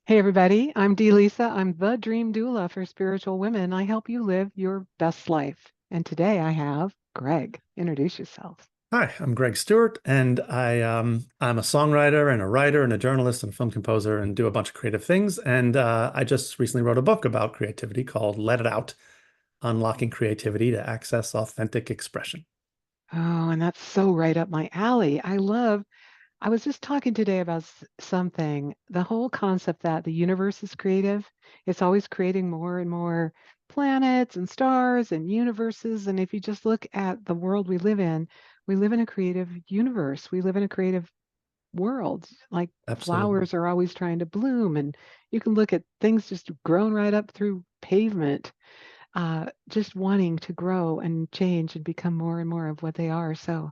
Hey everybody, I'm Dee Lisa. I'm the dream doula for spiritual women. I help you live your best life. And today I have Greg. Introduce yourself. Hi, I'm Gregg Stewart, and I'm a songwriter and a writer and a journalist and a film composer and do a bunch of creative things. And I just recently wrote a book about creativity called Let It Out: Unlocking Creativity to Access Authentic Expression. Oh, and that's so right up my alley. I was just talking today about something, the whole concept that the universe is creative. It's always creating more and more planets and stars and universes. And if you just look at the world we live in a creative universe. We live in a creative world. Like Absolutely. flowers are always trying to bloom, and you can look at things just grown right up through pavement, just wanting to grow and change and become more and more of what they are. So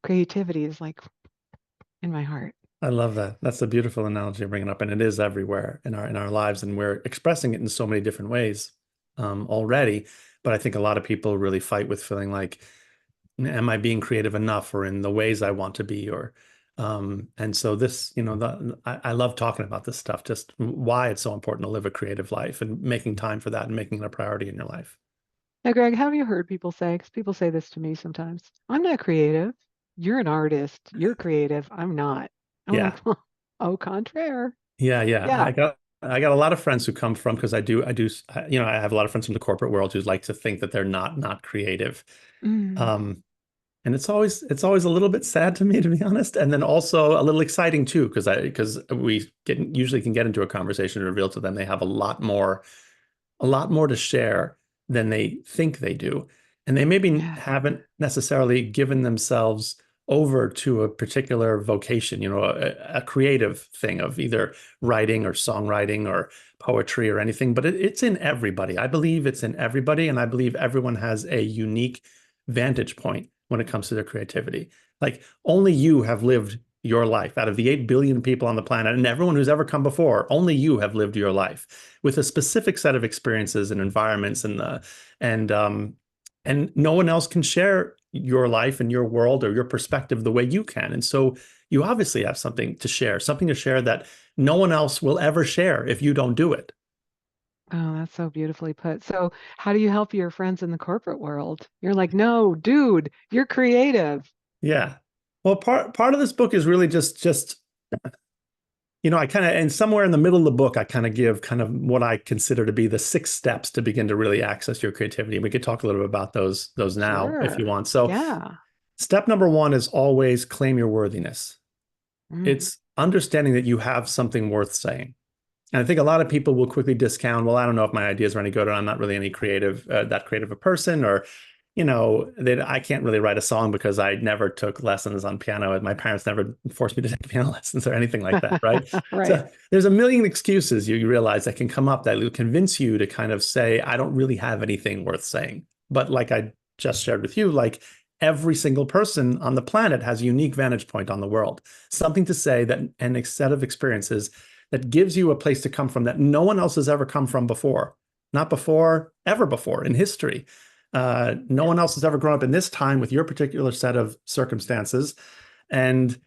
creativity is like in my heart. I love that. That's a beautiful analogy you're bringing up, and it is everywhere in our lives, and we're expressing it in so many different ways already. But I think a lot of people really fight with feeling like, am I being creative enough or in the ways I want to be? Or and so this, I love talking about this stuff, just why it's so important to live a creative life and making time for that and making it a priority in your life. Now, Greg, have you heard people say, because people say this to me sometimes, I'm not creative. You're an artist. You're creative. I'm not. I'm like, Yeah. au contraire. Yeah. Yeah. I got a lot of friends who come from, because I have a lot of friends from the corporate world who like to think that they're not creative. Mm, Um, And it's always a little bit sad to me, to be honest, and then also a little exciting too, because we usually can get into a conversation and reveal to them they have a lot more to share than they think they do, and they maybe yeah. haven't necessarily given themselves over to a particular vocation, a creative thing of either writing or songwriting or poetry or anything, but it's in everybody. I believe it's in everybody, and I believe everyone has a unique vantage point when it comes to their creativity. Like only you have lived your life out of the 8 billion people on the planet, and everyone who's ever come before, only you have lived your life with a specific set of experiences and environments, and and no one else can share your life and your world or your perspective the way you can. And so you obviously have something to share that no one else will ever share if you don't do it. Oh, that's so beautifully put. So, how do you help your friends in the corporate world? You're like, no, dude, you're creative. Yeah. Well, part of this book is really just I kind of, and somewhere in the middle of the book, I kind of give kind of what I consider to be the 6 steps to begin to really access your creativity. We could talk a little bit about those now if you Sure. want. So, Yeah. step number one is always claim your worthiness. Mm, It's understanding that you have something worth saying. And I think a lot of people will quickly discount, well, I don't know if my ideas are any good, or I'm not really that creative a person, or, that I can't really write a song because I never took lessons on piano. My parents never forced me to take piano lessons or anything like that, right? right. So there's a million excuses you realize that can come up that will convince you to kind of say, I don't really have anything worth saying. But like I just shared with you, like every single person on the planet has a unique vantage point on the world, something to say that, and a set of experiences that gives you a place to come from that no one else has ever come from before, not before, ever before in history. No one else has ever grown up in this time with your particular set of circumstances, and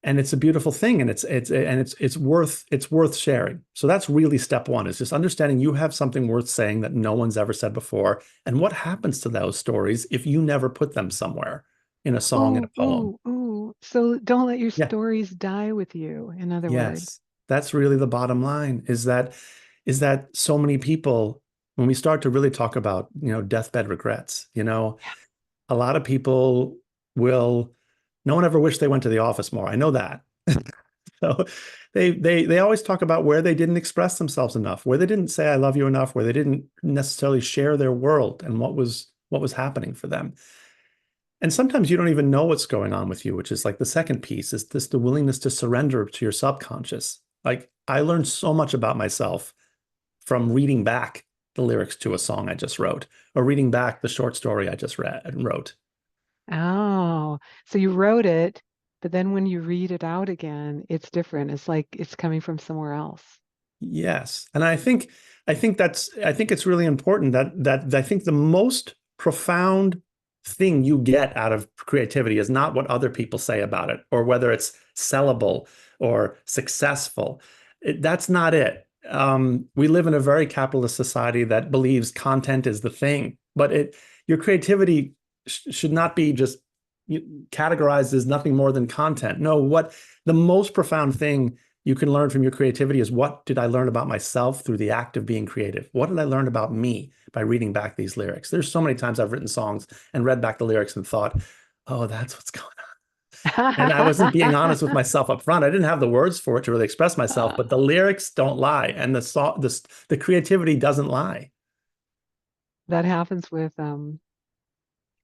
it's a beautiful thing, and it's worth sharing. So that's really step one, is just understanding you have something worth saying that no one's ever said before, and what happens to those stories if you never put them somewhere in a song, in a Oh, poem. ooh, ooh. So don't let your Yeah. stories die with you, in other words. Yes, that's really the bottom line, is that so many people, when we start to really talk about, deathbed regrets, a lot of people will, no one ever wished they went to the office more. I know that. So they always talk about where they didn't express themselves enough, where they didn't say I love you enough, where they didn't necessarily share their world and what was happening for them. And sometimes you don't even know what's going on with you, which is like the second piece, is this the willingness to surrender to your subconscious. Like I learned so much about myself from reading back the lyrics to a song I just wrote, or reading back the short story I just read and wrote. Oh, so you wrote it, but then when you read it out again, it's different. It's like it's coming from somewhere else. Yes. And I think it's really important that I think the most profound thing you get out of creativity is not what other people say about it or whether it's sellable or successful. That's not it. We live in a very capitalist society that believes content is the thing, but your creativity should not be just categorized as nothing more than content. No, what the most profound thing you can learn from your creativity is, what did I learn about myself through the act of being creative? What did I learn about me by reading back these lyrics? There's so many times I've written songs and read back the lyrics and thought, oh, that's what's going on. And I wasn't being honest with myself up front. I didn't have the words for it to really express myself, but the lyrics don't lie, and the creativity doesn't lie. That happens with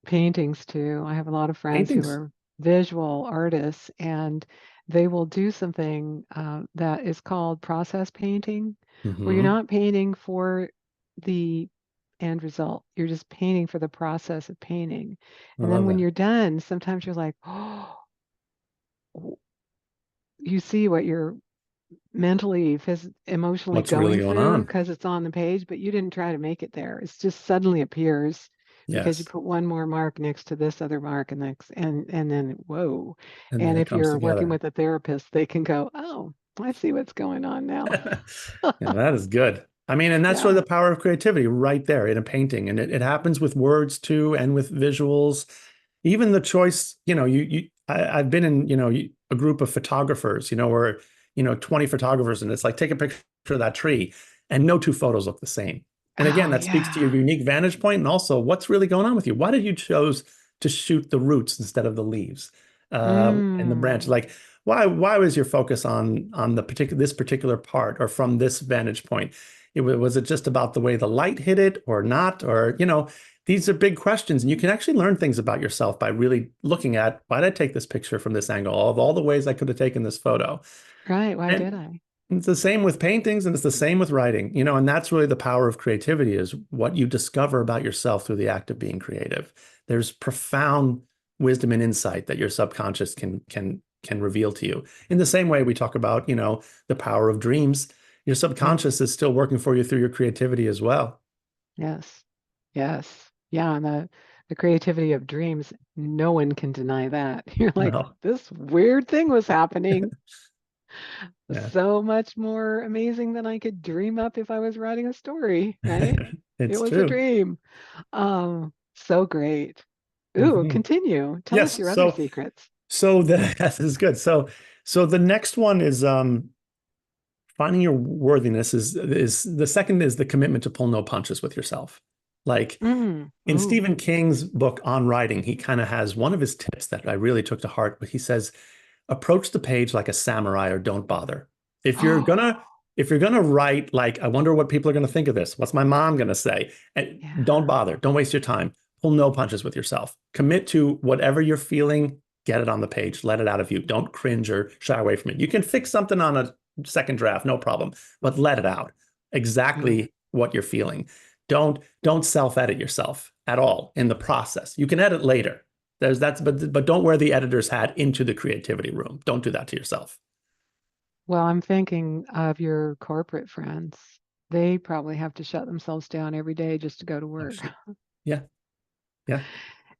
paintings too. I have a lot of friends who Paintings. are visual artists, and they will do something that is called process painting, where you're Hmm. not painting for the end result. You're just painting for the process of painting. I And then love when that. you're done, sometimes you're like, oh, you see what you're mentally, emotionally What's really going going through on? because it's on the page, but you didn't try to make it there. It's just suddenly appears because you Yes. put one more mark next to this other mark and next and then whoa. And then And it if comes you're working together. with a therapist, they can go, "Oh, I see what's going on now." Yeah, that is good. I mean, and that's really Yeah. the power of creativity right there in a painting. And it happens with words too, and with visuals. Even the choice, I've been in, a group of photographers, where, 20 photographers, and it's like, take a picture of that tree, and no two photos look the same. And again, Oh, that speaks to your yeah. unique vantage point, and also what's really going on with you. Why did you chose to shoot the roots instead of the leaves, and the branch? Mm. Like, why was your focus on this particular part, or from this vantage point? Was it just about the way the light hit it, or not? Or, these are big questions, and you can actually learn things about yourself by really looking at, why did I take this picture from this angle, of all the ways I could have taken this photo. Right. Why did And I? it's the same with paintings, and it's the same with writing, and that's really the power of creativity, is what you discover about yourself through the act of being creative. There's profound wisdom and insight that your subconscious can reveal to you. In the same way we talk about, the power of dreams, your Yeah. subconscious is still working for you through your creativity as well. Yes. Yes. Yeah, and the creativity of dreams, no one can deny that. You're like, No. this weird thing was happening. Yeah. So much more amazing than I could dream up if I was writing a story, right? It It's was a true. dream. So great. Ooh, Mhm. continue. Tell us Yes. your other So secrets. so the yes, this is good. So the next one is, finding your worthiness. Is the second is the commitment to pull no punches with yourself. Like, Mm. in Ooh. Stephen King's book On Writing, he kind of has one of his tips that I really took to heart, but he says, approach the page like a samurai, or don't bother. If you're Oh, gonna if you're gonna write, like, I wonder what people are gonna think of this. What's my mom gonna say? And don't yeah. bother. Don't waste your time. Pull no punches with yourself. Commit to whatever you're feeling. Get it on the page. Let it out of you. Don't cringe or shy away from it. You can fix something on a second draft, no problem, but let it out. Mm. Exactly what you're feeling. Don't self-edit yourself at all in the process. You can edit later. But don't wear the editor's hat into the creativity room. Don't do that to yourself. Well, I'm thinking of your corporate friends. They probably have to shut themselves down every day just to go to Oh, work shoot. Yeah, yeah,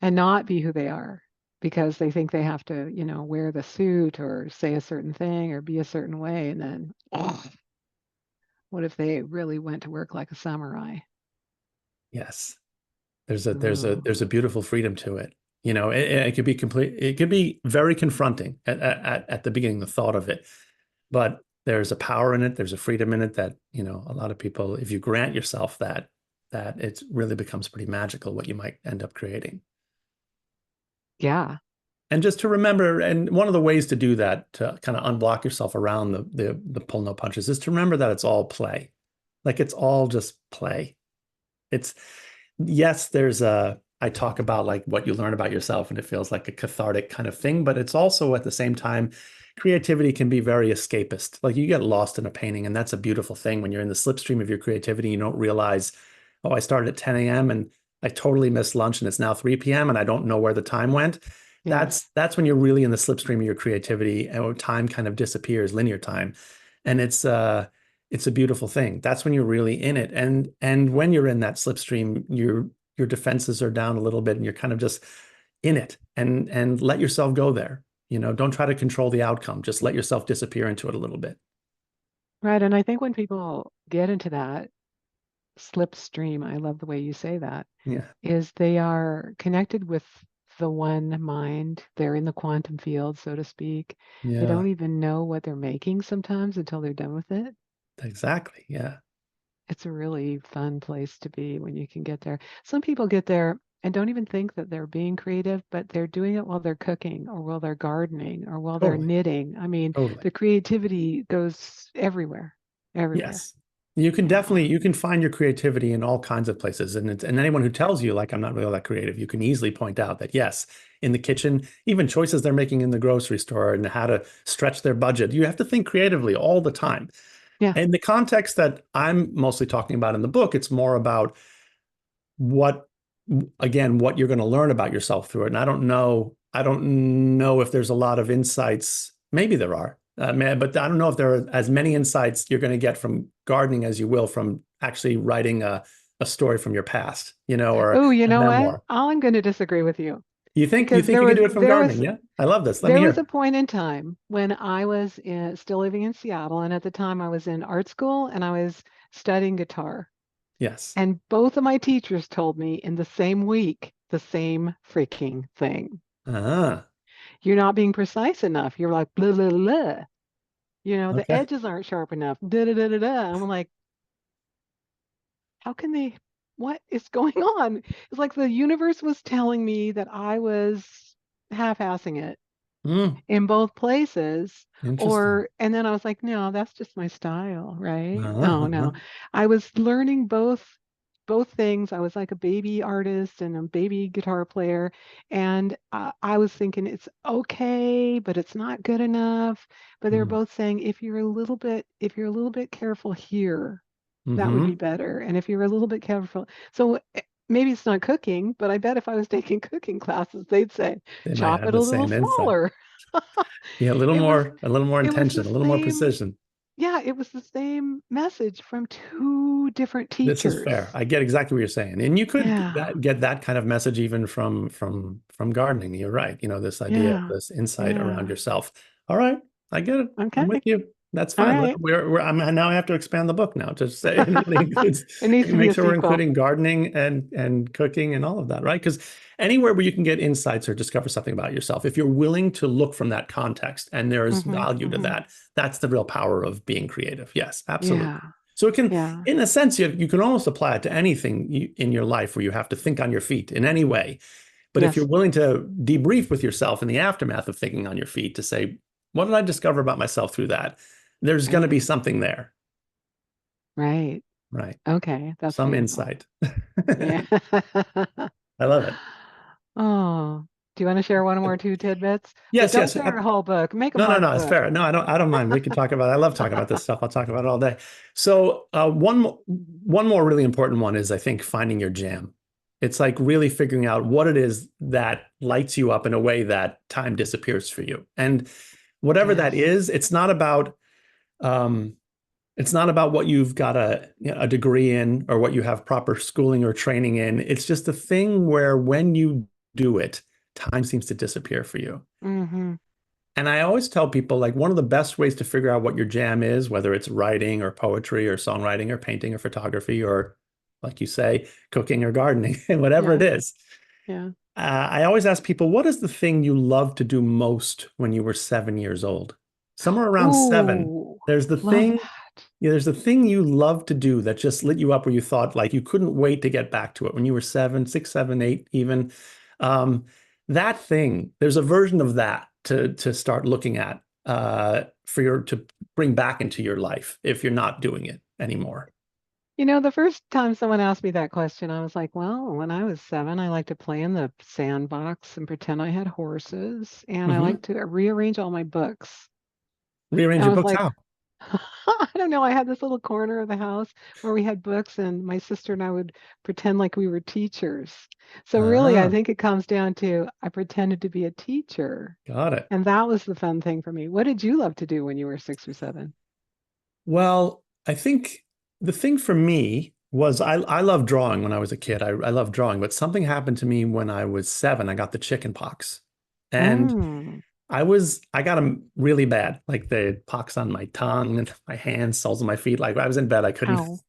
and not be who they are because they think they have to, wear the suit or say a certain thing or be a certain way. And then, oh, what if they really went to work like a samurai? yes. There's a Ooh, beautiful freedom to it. It could be complete. It could be very confronting at the beginning, the thought of it, but there's a power in it. There's a freedom in it that, a lot of people, if you grant yourself that it really becomes pretty magical what you might end up creating. yeah. And just to remember, and one of the ways to do that, to kind of unblock yourself around the pull no punches, is to remember that it's all play. Like, it's all just play. It's Yes, I talk about, like, what you learn about yourself, and it feels like a cathartic kind of thing, but it's also, at the same time, creativity can be very escapist. Like, you get lost in a painting, and that's a beautiful thing when you're in the slipstream of your creativity. You don't realize, oh, I started at 10 a.m. and I totally missed lunch, and it's now 3 p.m. and I don't know where the time went. Yes. That's when you're really in the slipstream of your creativity, and time kind of disappears, linear time. And it's a beautiful thing. That's when you're really in it. And when you're in that slipstream, your defenses are down a little bit, and you're kind of just in it, and let yourself go there. Don't try to control the outcome. Just let yourself disappear into it a little bit. Right. And I think when people get into that slipstream, I love the way you say that, Yeah. is they are connected with the one mind. They're in the quantum field, so to speak. They Yeah. don't even know what they're making sometimes until they're done with it. Exactly. Yeah. It's a really fun place to be when you can get there. Some people get there and don't even think that they're being creative, but they're doing it while they're cooking or while they're gardening or while they're Totally. knitting. I mean, Totally. the creativity goes everywhere, everywhere. Yes. You can Yeah. definitely you can find your creativity in all kinds of places. And anyone who tells you like I'm not really all that creative, you can easily point out that yes, in the kitchen, even choices they're making in the grocery store and how to stretch their budget, you have to think creatively all the time. Yeah. In the context that I'm mostly talking about in the book, it's more about what again what you're going to learn about yourself through it. And I don't know if there's a lot of insights. Maybe there are, but I don't know if there are as many insights you're going to get from gardening as you will from actually writing a story from your past, or Oh, you a know what? memoir. I'm going to disagree with you You because think you can do it from gardening? Yeah, I love this. Let me there was a hear. point in time when I was still living in Seattle, and at the time I was in art school and I was studying guitar. Yes. And both of my teachers told me in the same week the same freaking thing. Ah, You're not being precise enough. You're like blah blah blah. The okay. edges aren't sharp enough. Da da da da da. I'm like, how can they? What is going on? It's like the universe was telling me that I was half-assing it Mm, in both places. interesting. And then I was like, no, that's just my style, right? Uh-huh, No, uh-huh. no. I was learning both things. I was like a baby artist and a baby guitar player, and I was thinking it's okay, but it's not good enough. But they're Mm, both saying if you're a little bit careful here, that would be mm-hmm. better. And if you're a little bit careful, so maybe it's not cooking, but I bet if I was taking cooking classes, they'd say They might chop have it a the little same insight. smaller. Yeah, It was a little more it was the intention, a little more same, precision. yeah, it was the same message from two different This is teachers. fair. I get exactly what you're saying, and you could Yeah, get that kind of message even from gardening. You're right. This idea of yeah, this insight around yeah. yourself. All right, I get it. I'm with Okay. you. That's All fine. right. Now I have to expand the book now to say it really includes It needs to be make a sure we're sequel. including gardening and cooking and all of that, right? Because anywhere where you can get insights or discover something about yourself, if you're willing to look from that context and there is Hmm, value to hmm. that, that's the real power of being creative. Yes, absolutely. Yeah, So it can, yeah. in a sense, you can almost apply it to anything in your life where you have to think on your feet in any way. But if you're Yes. willing to debrief with yourself in the aftermath of thinking on your feet to say, what did I discover about myself through that? There's going to be Right. something there, Right. right? Okay. That's Some beautiful. insight. Yeah. I love it. Oh, do you want to share one more two tidbits? But Yes, don't yes. share a whole book. Make a No, no, no. marked It's book. fair. No, I don't mind. We can talk about. I love talking about this stuff. I'll talk about it all day. So, one more really important one is I think finding your jam. It's like really figuring out what it is that lights you up in a way that time disappears for you. And whatever that Yes. is, um, it's not about what you've got a degree in or what you have proper schooling or training in. It's just a thing where when you do it, time seems to disappear for you. Hmm. And I always tell people like one of the best ways to figure out what your jam is, whether it's writing or poetry or songwriting or painting or photography or, like you say, cooking or gardening, whatever it Yeah. is. Yeah. I always ask people, what is the thing you loved to do most when you were 7 years old? Somewhere around seven, Ooh, there's the love thing, that. yeah, there's the thing you loved to do that just lit you up where you thought like you couldn't wait to get back to it when you were seven, six, seven, eight, even. Um, that thing, there's a version of that to start looking at for your to bring back into your life if you're not doing it anymore. The first time someone asked me that question, I was like, well, when I was 7, I liked to play in the sandbox and pretend I had horses, and I Hmm. liked to rearrange all my books. Rearrange And I your was books like, how? I don't know. I had this little corner of the house where we had books, and my sister and I would pretend like we were teachers. So really, I Ah, think it comes down to I pretended to be a teacher, got it. and that was the fun thing for me. What did you love to do when you were 6 or 7? Well, I think the thing for me was I loved drawing when I was a kid. I loved drawing, but something happened to me when I was seven. I got the chicken pox. And Mm. I got them really bad, like the pox on my tongue and my hands, soles of my feet. Like I was in bed, I couldn't, Ow.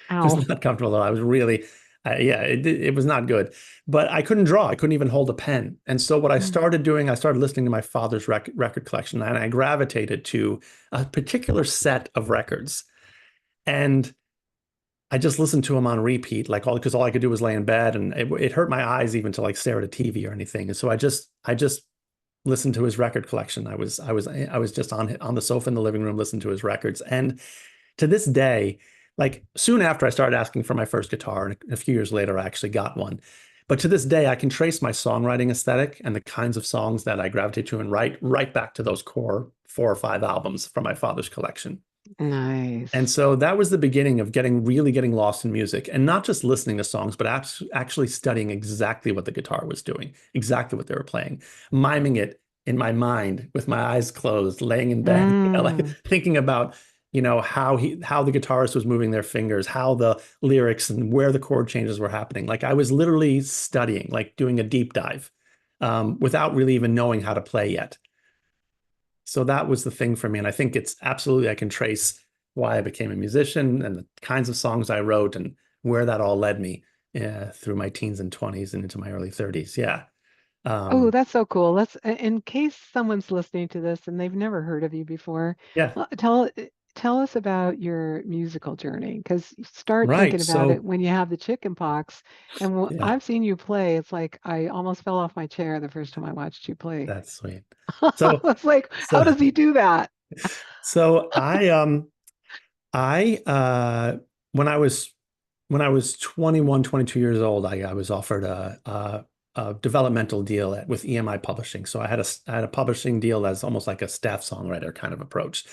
it was Ow. not comfortable. I was really, yeah, it was not good. But I couldn't draw. I couldn't even hold a pen. And so what I Mm. started doing, I started listening to my father's record collection, and I gravitated to a particular set of records. And I just listened to them on repeat, like all because all I could do was lay in bed, and it hurt my eyes even to like stare at a TV or anything. And so I just listened to his record collection. I was just on the sofa in the living room listening to his records. And to this day, like soon after I started asking for my first guitar, and a few years later I actually got one. But to this day, I can trace my songwriting aesthetic and the kinds of songs that I gravitate to and write right back to those core 4 or 5 albums from my father's collection. And Nice. so that was the beginning of really getting lost in music and not just listening to songs, but actually studying exactly what the guitar was doing, exactly what they were playing, miming it in my mind with my eyes closed, laying in bed, like Mm. thinking about, how the guitarist was moving their fingers, how the lyrics and where the chord changes were happening. Like I was literally studying, like doing a deep dive, without really even knowing how to play yet. So that was the thing for me. And I think it's absolutely, I can trace why I became a musician and the kinds of songs I wrote and where that all led me through my teens and 20s and into my early 30s. Yeah. Oh, Um, that's so cool. In case someone's listening to this and they've never heard of you before, yeah. tell us about your musical journey because you start Right. thinking about it So, when you have the chicken pox. And yeah, I've seen you play. It's like I almost fell off my chair the first time I watched you play. that's sweet. I So, was like, so, how does he do that? so I when I was 21, 22 years old, I was offered a developmental deal with EMI Publishing. So I had a publishing deal that's almost like a staff songwriter kind of approach.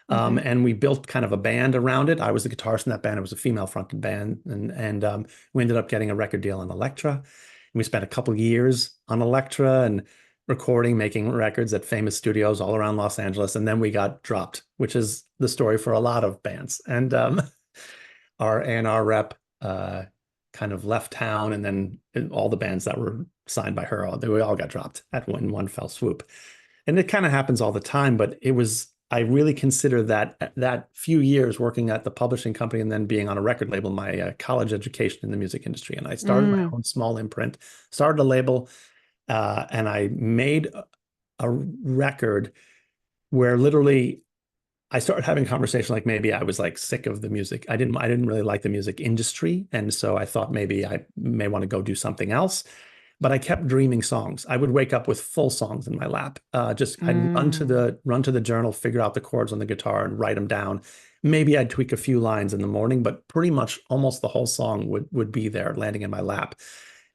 Okay. And we built kind of a band around it. I was the guitarist in that band. It was a female fronted band, and we ended up getting a record deal on Elektra. And we spent a couple years on Elektra and recording, making records at famous studios all around Los Angeles. And then we got dropped, which is the story for a lot of bands. And our A&R rep kind of left town, and then all the bands that were signed by her, they all got dropped at one fell swoop. And it kind of happens all the time, but I really consider that few years working at the publishing company and then being on a record label, my college education in the music industry. And I started my Mm. own small imprint, started a label, and I made a record where literally I started having a conversation like maybe I was like sick of the music. I didn't really like the music industry. And so I thought maybe I may want to go do something else. But I kept dreaming songs. I would wake up with full songs in my lap. Just I'd Mm. run to the journal, figure out the chords on the guitar and write them down. Maybe I'd tweak a few lines in the morning, but pretty much almost the whole song would be there landing in my lap.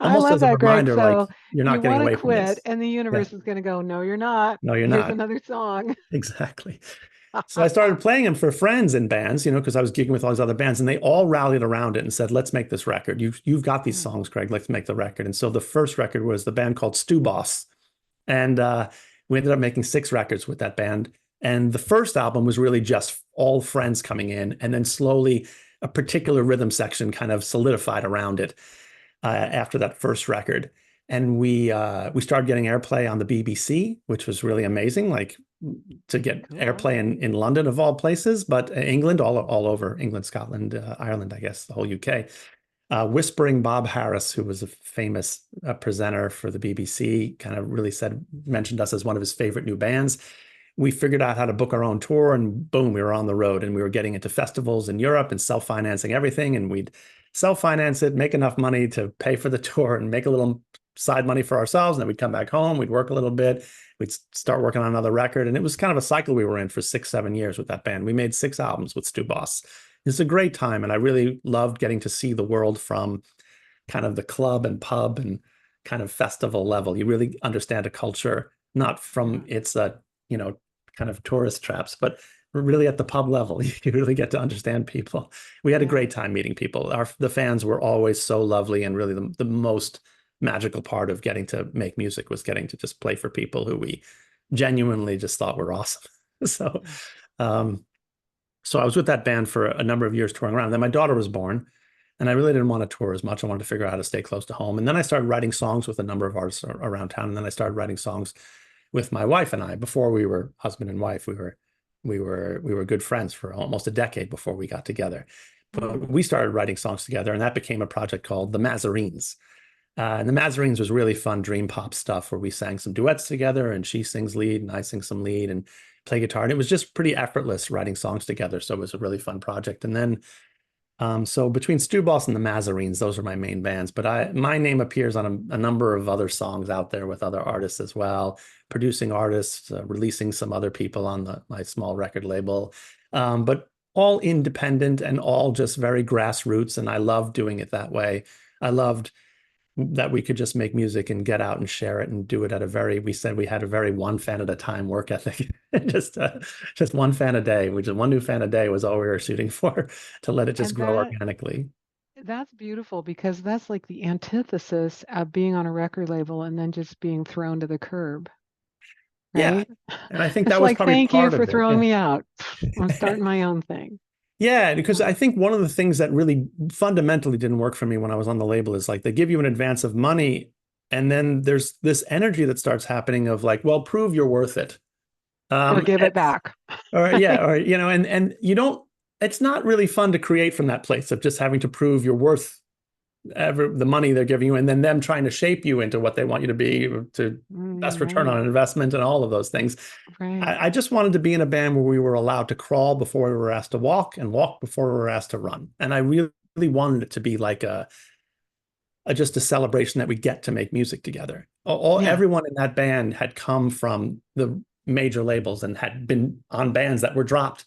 I Almost love as a that, Greg. reminder, like So you're you not getting want to away from quit, this. and the Yeah. universe is going to go, no, you're not. No, you're Here's not. another song. Exactly. So I started playing them for friends in bands, because I was gigging with all these other bands, and they all rallied around it and said, "Let's make this record. You've got these Mm. songs, Gregg. Let's make the record." And so the first record was the band called Stew Boss, and we ended up making 6 records with that band. And the first album was really just all friends coming in, and then slowly a particular rhythm section kind of solidified around it after that first record. And we started getting airplay on the BBC, which was really amazing. Like to get Cool. airplay in London of all places, but England, all over England, Scotland, Ireland, I guess, the whole UK. Whispering Bob Harris, who was a famous presenter for the BBC, kind of really mentioned us as one of his favorite new bands. We figured out how to book our own tour, and boom, we were on the road, and we were getting into festivals in Europe and self-financing everything. And we'd self-finance it, make enough money to pay for the tour and make a little side money for ourselves. And then we'd come back home, we'd work a little bit, we'd start working on another record. And it was kind of a cycle we were in for 6, 7 years with that band. We made 6 albums with Stu Boss. It's a great time. And I really loved getting to see the world from kind of the club and pub and kind of festival level. You really understand a culture, not from Yeah. its, you know, kind of tourist traps, but really at the pub level. You really get to understand people. We had a Yeah. great time meeting people. The fans were always so lovely, and really the most magical part of getting to make music was getting to just play for people who we genuinely just thought were awesome. So, Yeah. um, so I was with that band for a number of years touring around. Then my daughter was born, and I really didn't want to tour as much. I wanted to figure out how to stay close to home. And then I started writing songs with a number of artists around town. And then I started writing songs with my wife and I. Before we were husband and wife, we were good friends for almost a decade before we got together. But Mm. we started writing songs together, and that became a project called the Mazarines. And the Mazarines was really fun dream pop stuff where we sang some duets together, and she sings lead and I sing some lead and play guitar. And it was just pretty effortless writing songs together. So it was a really fun project. And then so between Stu Boss and the Mazarines, those are my main bands. But my name appears on a number of other songs out there with other artists as well, producing artists, releasing some other people on my small record label, but all independent and all just very grassroots. And I love doing it that way. I loved that we could just make music and get out and share it and do it at a very, we said we had a very one fan at a time work ethic. just just one fan a day, which is one new fan a day was all we were shooting for, to let it just And grow organically. that's beautiful because that's like the antithesis of being on a record label and then just being thrown to the curb, Yeah. right? And I think It's that was like, probably thank you part for of it. throwing Yeah. me out. I'm starting my own thing. Yeah, because Yeah. I think one of the things that really fundamentally didn't work for me when I was on the label is like they give you an advance of money, and then there's this energy that starts happening of like, well, prove you're worth it. Or Um, give it back. or yeah, Right? or and you don't. It's not really fun to create from that place of just having to prove you're worth the money they're giving you, and then them trying to shape you into what they want you to be to best return on Right. an investment and all of those things. Right. I just wanted to be in a band where we were allowed to crawl before we were asked to walk and walk before we were asked to run. And I really wanted it to be like just a celebration that we get to make music together. Yeah. Everyone in that band had come from the major labels and had been on bands that were dropped.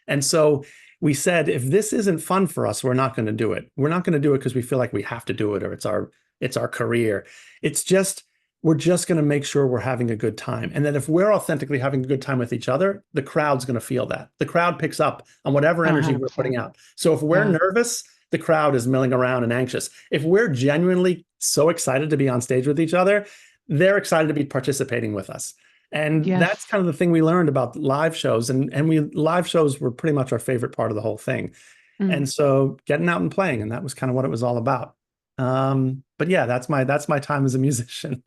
And so we said, if this isn't fun for us, we're not going to do it. We're not going to do it because we feel like we have to do it or it's our career. It's just we're just going to make sure we're having a good time. And then if we're authentically having a good time with each other, the crowd's going to feel that. The crowd picks up on whatever energy we're putting 100%. out. So if we're Yeah. nervous, the crowd is milling around and anxious. If we're genuinely so excited to be on stage with each other, they're excited to be participating with us. And that's Yes. kind of the thing we learned about live shows. And we live shows were pretty much our favorite part of the whole thing. Mm. And so getting out and playing, and that was kind of what it was all about. But yeah, that's my time as a musician.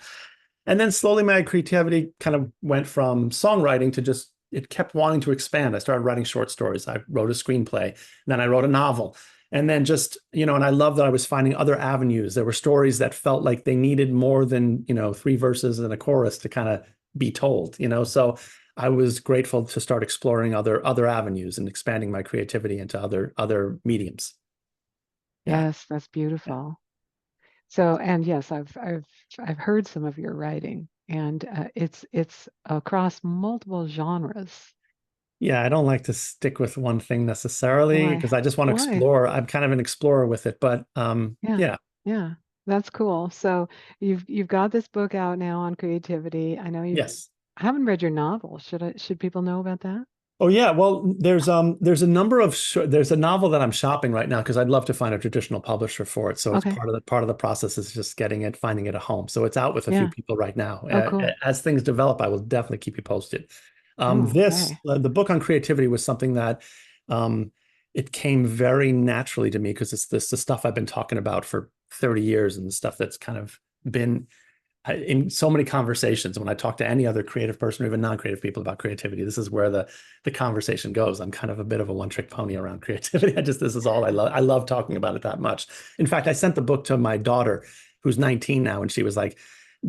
And then slowly my creativity kind of went from songwriting to just it kept wanting to expand. I started writing short stories. I wrote a screenplay, and then I wrote a novel. And then just, and I love that I was finding other avenues. There were stories that felt like they needed more than, three verses and a chorus to kind of be told. So I was grateful to start exploring other avenues and expanding my creativity into other mediums. Yeah. Yes, that's Yeah. beautiful. So, and yes, I've heard some of your writing, and it's across multiple genres. Yeah, I don't like to stick with one thing necessarily Why? because I just want to Why? explore. I'm kind of an explorer with it, but Yeah, yeah, yeah, that's cool. So you've got this book out now on creativity. I know yes. I haven't read your novel. Should people know about that? Oh yeah, well, there's a number of there's a novel that I'm shopping right now because I'd love to find a traditional publisher for it. So it's Okay. part of the process is just getting it, finding it a home. So it's out with a few Yeah. people right now. Oh, cool. As things develop, I will definitely keep you posted. Oh, okay. The book on creativity was something that um, it came very naturally to me because it's the stuff I've been talking about for 30 years and the stuff that's kind of been in so many conversations when I talk to any other creative person or even non-creative people about creativity. This is where the conversation goes. I'm kind of a bit of a one-trick pony around creativity. This is all I love. I love talking about it that much. In fact, I sent the book to my daughter, who's 19 now, and she was like,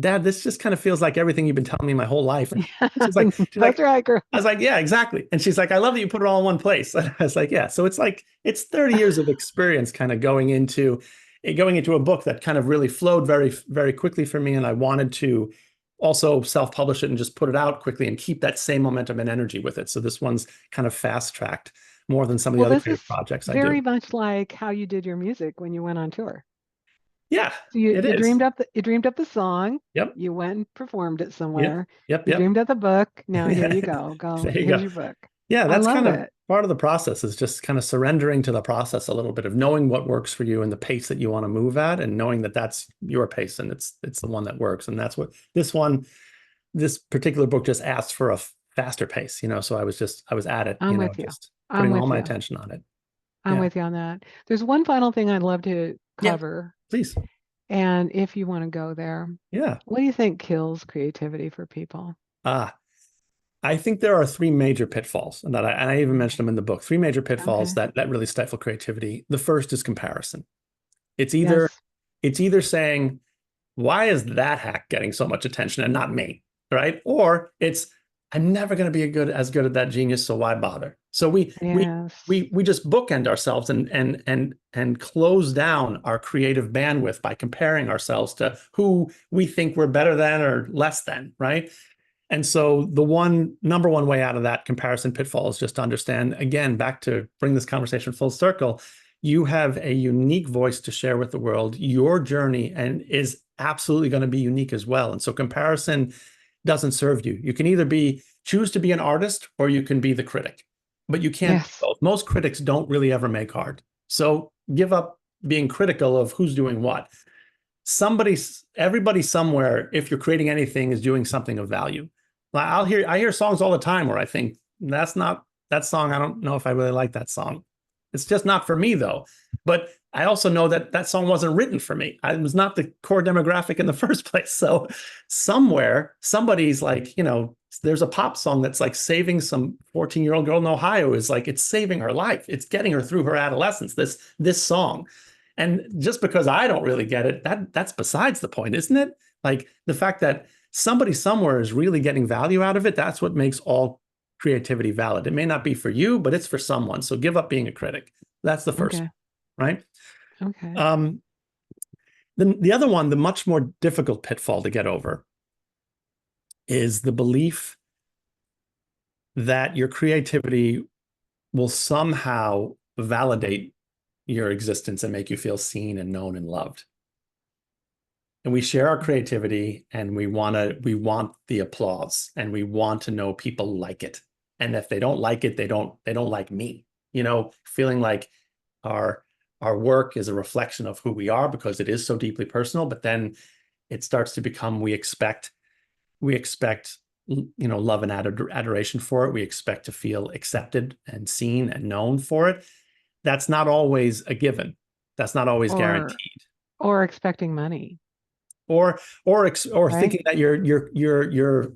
"Dad, this just kind of feels like everything you've been telling me my whole life." And she's That's like, right, girl. I was like, "Yeah, exactly." And she's like, "I love that you put it all in one place." And I was like, "Yeah." So it's like it's 30 years of experience kind of going into a book that kind of really flowed very, very quickly for me. And I wanted to also self-publish it and just put it out quickly and keep that same momentum and energy with it. So this one's kind of fast-tracked more than some of the Well, other this creative is projects I very do. much like how you did your music when you went on tour. Yeah, So you it you is. dreamed up the song, Yep. you went and performed it Yep. somewhere. Yep. You Yep. dreamed up the book. Now here Yeah. you go. Go. There you Here's go. your book. Yeah, I that's love kind of it. part of the process is just kind of surrendering to the process a little bit of knowing what works for you and the pace that you want to move at and knowing that that's your pace and it's the one that works. And that's what this particular book just asked for a faster pace. So I was at it, I'm with you. just I'm putting all with my you. attention on it. I'm Yeah. with you on that. There's one final thing I'd love to Yeah. cover, Please. and if you want to go there, Yeah. what do you think kills creativity for people? Ah, I think there are three major pitfalls, and I even mentioned them in the book. Three major pitfalls Okay. that really stifle creativity. The first is comparison. It's either Yes. it's either saying, why is that hack getting so much attention and not me? Right? Or it's, I'm never going to be as good at that genius, so why bother? So Yes. we just bookend ourselves and close down our creative bandwidth by comparing ourselves to who we think we're better than or less than, right? And so the number one way out of that comparison pitfall is just to understand, again, back to bring this conversation full circle, you have a unique voice to share with the world. Your journey and is absolutely going to be unique as well. And so comparison doesn't serve you. You can either choose to be an artist or you can be the critic, but you can't be Yes. both. Most critics don't really ever make art. So give up being critical of who's doing what. Everybody somewhere, if you're creating anything, is doing something of value. I hear songs all the time where I think that's not that song. I don't know if I really like that song. It's just not for me though. But I also know that that song wasn't written for me. I was not the core demographic in the first place. So somewhere, somebody's like, there's a pop song that's like saving some 14-year-old girl in Ohio is like, it's saving her life. It's getting her through her adolescence, this song. And just because I don't really get it, that's besides the point, isn't it? Like the fact that somebody somewhere is really getting value out of it, that's what makes all creativity valid. It may not be for you, but it's for someone. So give up being a critic. That's the first Okay. one, right? Okay. Um, the other one, the much more difficult pitfall to get over, is the belief that your creativity will somehow validate your existence and make you feel seen and known and loved. And we share our creativity and we want the applause and we want to know people like it. And if they don't like it, they don't like me. Feeling like our our work is a reflection of who we are because it is so deeply personal, but then it starts to become we expect love and adoration for it. We expect to feel accepted and seen and known for it. That's not always a given. That's not always Or guaranteed. or expecting money, Or right? thinking that your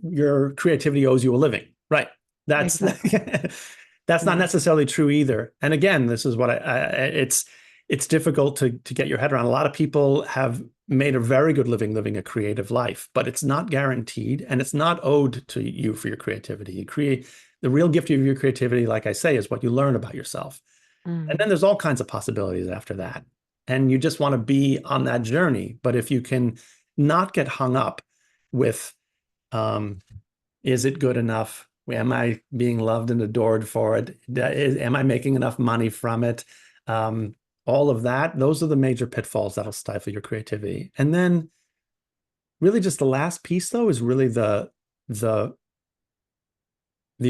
creativity owes you a living. Right. That's Exactly. that's not Yeah. necessarily true either. And again, this is what it's difficult to get your head around. A lot of people have made a very good living a creative life, but it's not guaranteed and it's not owed to you for your creativity. You create the real gift of your creativity, like I say, is what you learn about yourself. And then Mm. there's all kinds of possibilities after that. And you just want to be on that journey. But if you can not get hung up with, um, is it good enough? Am I being loved and adored for it? Am I making enough money from it? All of that, those are the major pitfalls that'll stifle your creativity. And then really just the last piece though is really the the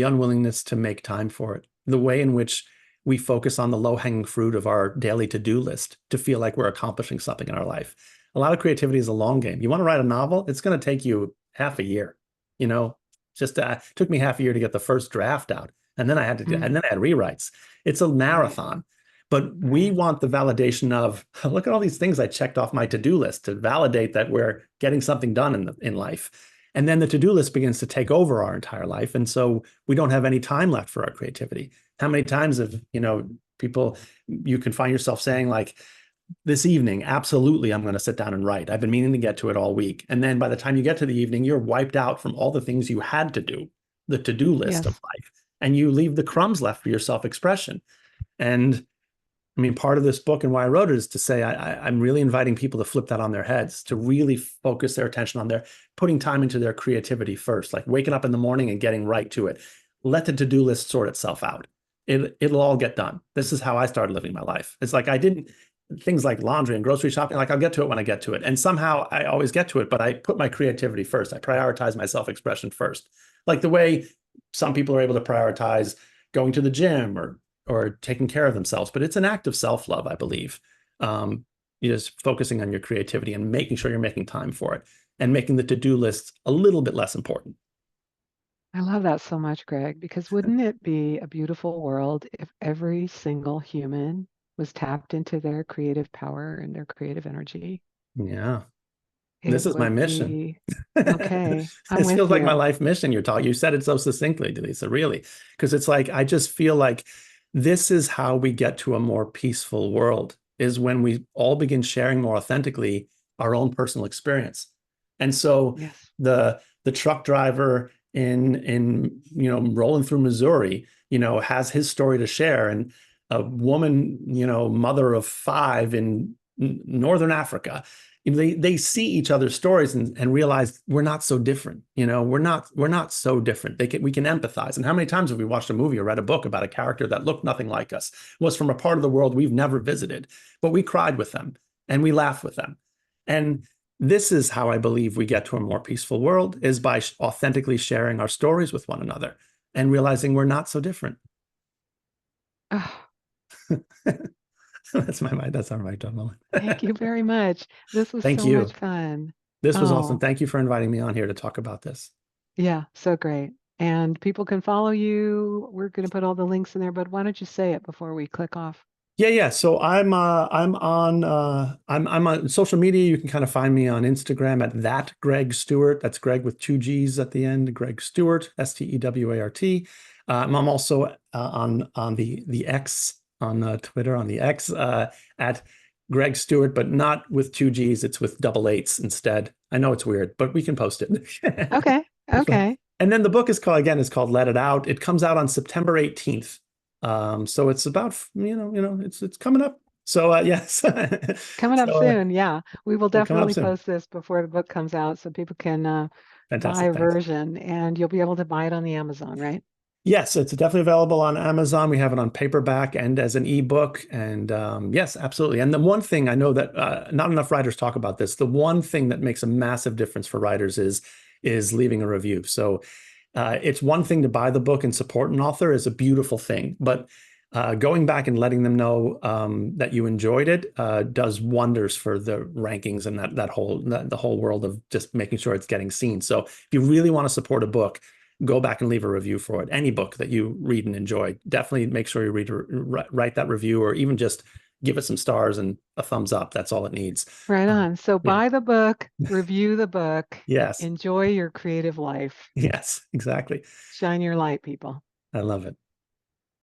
unwillingness to make time for it, the way in which we focus on the low hanging fruit of our daily to do list to feel like we're accomplishing something in our life. A lot of creativity is a long game. You want to write a novel, it's going to take you half a year. You know, just it took me half a year to get the first draft out, and then and Mm. then I had rewrites. It's a Right. marathon. But we Right. want the validation of look at all these things I checked off my to-do list to validate that we're getting something done in life. And then the to-do list begins to take over our entire life. And so we don't have any time left for our creativity. How many times have, people, you can find yourself saying like, this evening, absolutely, I'm going to sit down and write. I've been meaning to get to it all week. And then by the time you get to the evening, you're wiped out from all the things you had to do, the to-do list of Yes. life, and you leave the crumbs left for your self-expression. And I mean, part of this book and why I wrote it is to say I'm really inviting people to flip that on their heads, to really focus their attention on their putting time into their creativity first, like waking up in the morning and getting right to it. Let the to-do list sort itself out. It'll all get done. This is how I started living my life. It's like I didn't things like laundry and grocery shopping, like I'll get to it when I get to it. And somehow I always get to it, but I put my creativity first. I prioritize my self-expression first. Like the way some people are able to prioritize going to the gym or taking care of themselves. But it's an act of self-love, I believe. You're just focusing on your creativity and making sure you're making time for it and making the to-do list a little bit less important. I love that so much, Greg, because wouldn't it be a beautiful world if every single human was tapped into their creative power and their creative energy? Yeah. It This is my would mission. be okay. I'm This with feels like my you. life mission you're talking. You said it so succinctly, Lisa, really. Because it's like I just feel like this is how we get to a more peaceful world, is when we all begin sharing more authentically our own personal experience. And so Yes. the truck driver rolling through Missouri, has his story to share. And a woman, mother of five in Northern Africa, they see each other's stories and realize we're not so different. We're not so different. We can empathize. And how many times have we watched a movie or read a book about a character that looked nothing like us, was from a part of the world we've never visited, but we cried with them and we laughed with them. And this is how I believe we get to a more peaceful world, is by authentically sharing our stories with one another and realizing we're not so different. Oh, That's my mind. That's our mic drop moment. thank you very much. This was Thank so much you. fun. This was awesome. Oh, Thank you for inviting me on here to talk about this. yeah, so great. And people can follow you. We're going to put all the links in there, but why don't you say it before we click off? Yeah. So I'm on social media. You can kind of find me on Instagram at that Gregg Stewart. That's Gregg with two G's at the end. Gregg Stewart, Stewart. I'm also on the X, on Twitter, on the X, at Gregg Stewart, but not with two G's. It's with double eights instead. I know it's weird, but we can post it. Okay. It's fine. Okay. And then the book is called Let It Out. It comes out on September 18th. So it's about, it's coming up. So yes. Coming up So soon. Yeah. We will they're coming up definitely soon. post this before the book comes out so people can buy Fantastic. a Thanks. version and you'll be able to buy it on the Amazon, right? Yes, it's definitely available on Amazon. We have it on paperback and as an ebook. And yes, absolutely. And the one thing I know that not enough writers talk about this, the one thing that makes a massive difference for writers is leaving a review. So it's one thing to buy the book and support an author is a beautiful thing, but going back and letting them know that you enjoyed it does wonders for the rankings and the whole world of just making sure it's getting seen. So if you really want to support a book, go back and leave a review for it. Any book that you read and enjoy, definitely make sure you write that review, or even just give it some stars and a thumbs up. That's all it needs. Right on. So Yeah. buy the book, review the book, Yes. enjoy your creative life. Yes. Exactly. Shine your light, people. I love it.